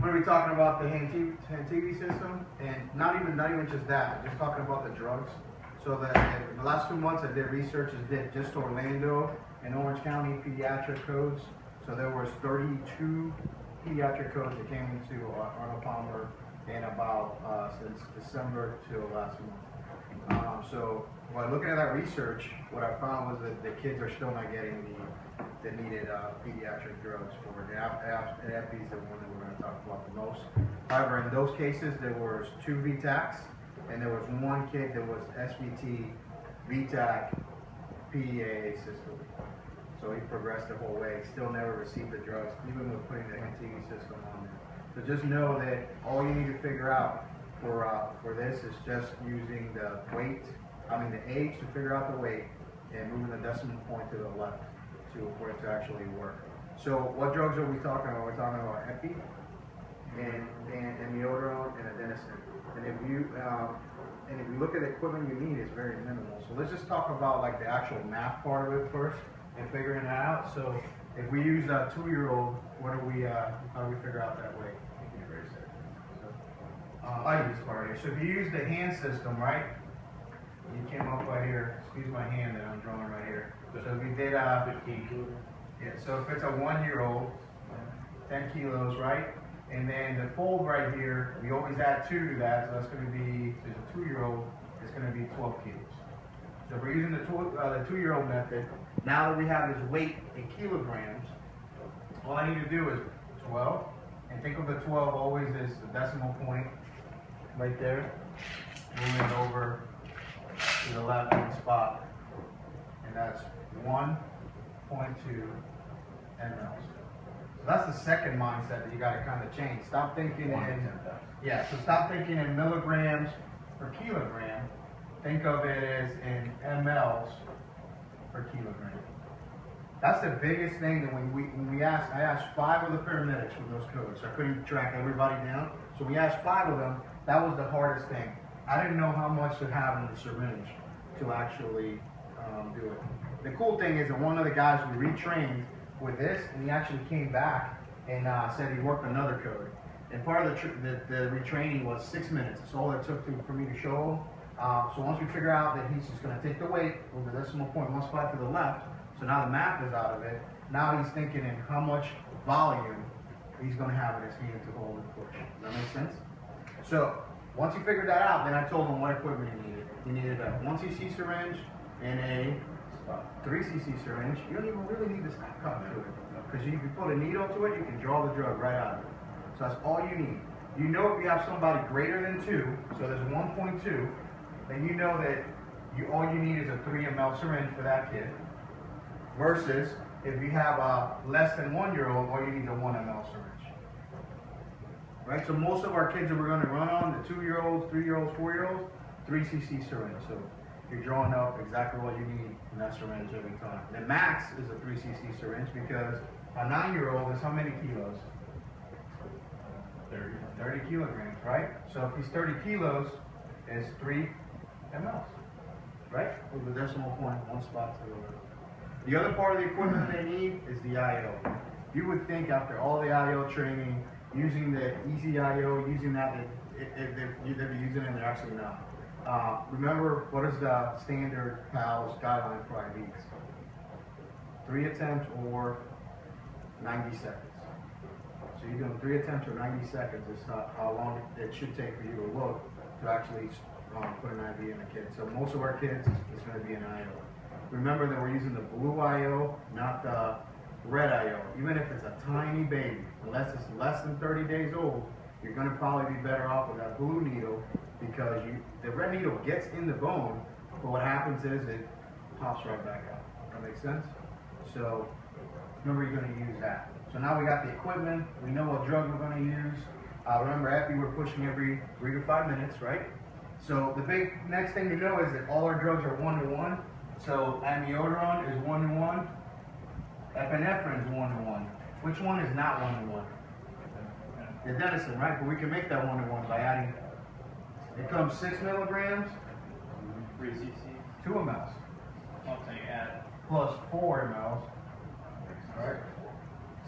What are we talking about? The hand TV system, and not even just that. Just talking about the drugs. So that in the last 2 months, I did research. I did just Orlando and Orange County pediatric codes. So there was 32 pediatric codes that came into Arnold Palmer in about since December till last month. So while looking at that research, what I found was that the kids are still not getting the needed pediatric drugs for it. Epi is the one that we're going to talk about the most. However, in those cases, there was 2 VTACs, and there was 1 kid that was SVT, VTAC, PEA system. So he progressed the whole way, still never received the drugs, even with putting the NTV system on there. So just know that all you need to figure out for this is just using the the age to figure out the weight, and moving the decimal point to the left for it to actually work. So what drugs are we talking about? We're talking about epi and amiodarone and adenosine. And if you look at the equipment you need, it's very minimal. So let's just talk about like the actual math part of it first and figuring that out. So if we use a 2-year-old, how do we figure out that weight? I use this part here. So if you use the hand system, right? You came up right here. Excuse my hand that I'm drawing right here. So if we did 15 kilos. Yeah. So if it's a 1-year-old, 10 kilos, right? And then the fold right here, we always add 2 to that. So that's going to be, there's a 2-year-old, it's going to be 12 kilos. So if we're using the 2-year-old method, now that we have this weight in kilograms, all I need to do is 12, and think of the 12 always as the decimal point right there, moving over to the left hand spot, and that's 1.2 mLs. So that's the second mindset that you got to kind of change. Stop thinking stop thinking in milligrams per kilogram. Think of it as in mLs per kilogram. That's the biggest thing that I asked 5 of the paramedics for those codes. So I couldn't track everybody down. So we asked 5 of them. That was the hardest thing. I didn't know how much to have in the syringe to actually do it. The cool thing is that one of the guys we retrained with this, and he actually came back and said he worked another code. And part of the retraining was 6 minutes. That's all it took for me to show him. So once we figure out that he's just going to take the weight over the decimal point 1 spot to the left, so now the math is out of it. Now he's thinking in how much volume he's going to have in his hand to hold and push. Does that make sense? So once he figured that out, then I told him what equipment he needed. He needed a 1 cc syringe and a 3 cc syringe. You don't even really need to cut to it, because if you put a needle to it, you can draw the drug right out of it. So that's all you need. You know if you have somebody greater than 2, so there's 1.2, then you know that all you need is a 3 ml syringe for that kid. Versus if you have a less than 1-year-old, all you need is a 1 ml syringe. Right? So most of our kids that we're going to run on, the 2-year-olds, 3-year-olds, 4-year-olds, 3 cc syringe. So you're drawing up exactly what you need in that syringe every time. The max is a 3 cc syringe, because a 9-year-old is how many kilos? 30 kilograms, right? So if he's 30 kilos, it's 3 mLs, right? With the decimal point 1 spot to the left. The other part of the equipment they need is the IO. You would think after all the IO training, using the easy IO, using that, they'd be using it, and they're actually not. Remember, what is the standard PALS guideline for IVs? 3 attempts or 90 seconds. So you're doing 3 attempts or 90 seconds. It's not how long it should take for you to look to actually put an IV in a kid. So most of our kids, it's going to be an IO. Remember that we're using the blue IO, not the red IO. Even if it's a tiny baby, unless it's less than 30 days old, you're going to probably be better off with that blue needle, because the red needle gets in the bone, but what happens is it pops right back out. That makes sense? So remember, you're going to use that. So now we got the equipment. We know what drug we're going to use. Remember, epi we're pushing every 3 to 5 minutes, right? So the big next thing to know is that all our drugs are 1-to-1. So amiodarone is 1-to-1. Epinephrine is 1-to-1. Which one is not 1-to-1? The adenosine, right? But we can make that 1-to-1 by adding. It comes 6 milligrams, 3 cc, 2 mLs. I'll say add plus 4 mLs, right?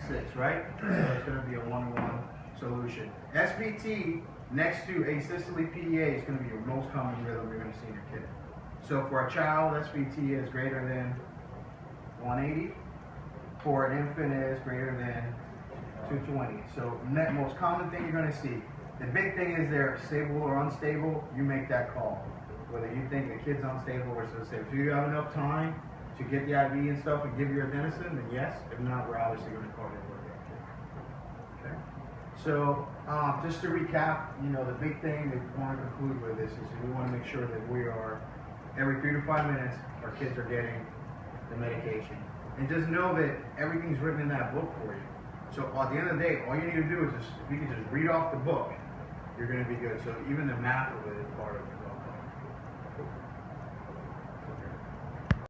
6, right? So it's going to be a 1-to-1. solution. SVT next to asystole PEA is going to be your most common rhythm you're going to see in your kid. So for a child, SVT is greater than 180. For an infant, it is greater than 220. So most common thing you're going to see. The big thing is they're stable or unstable. You make that call. Whether you think the kid's unstable or unstable. If you have enough time to get the IV and stuff and give your adenosine, then yes. If not, we're obviously going to call it for that kid. Okay. So just to recap, the big thing that we want to conclude with this is we want to make sure that we are every 3 to 5 minutes our kids are getting the medication. And just know that everything's written in that book for you. So at the end of the day, all you need to do is if you can just read off the book, you're going to be good. So even the math of it is part of it.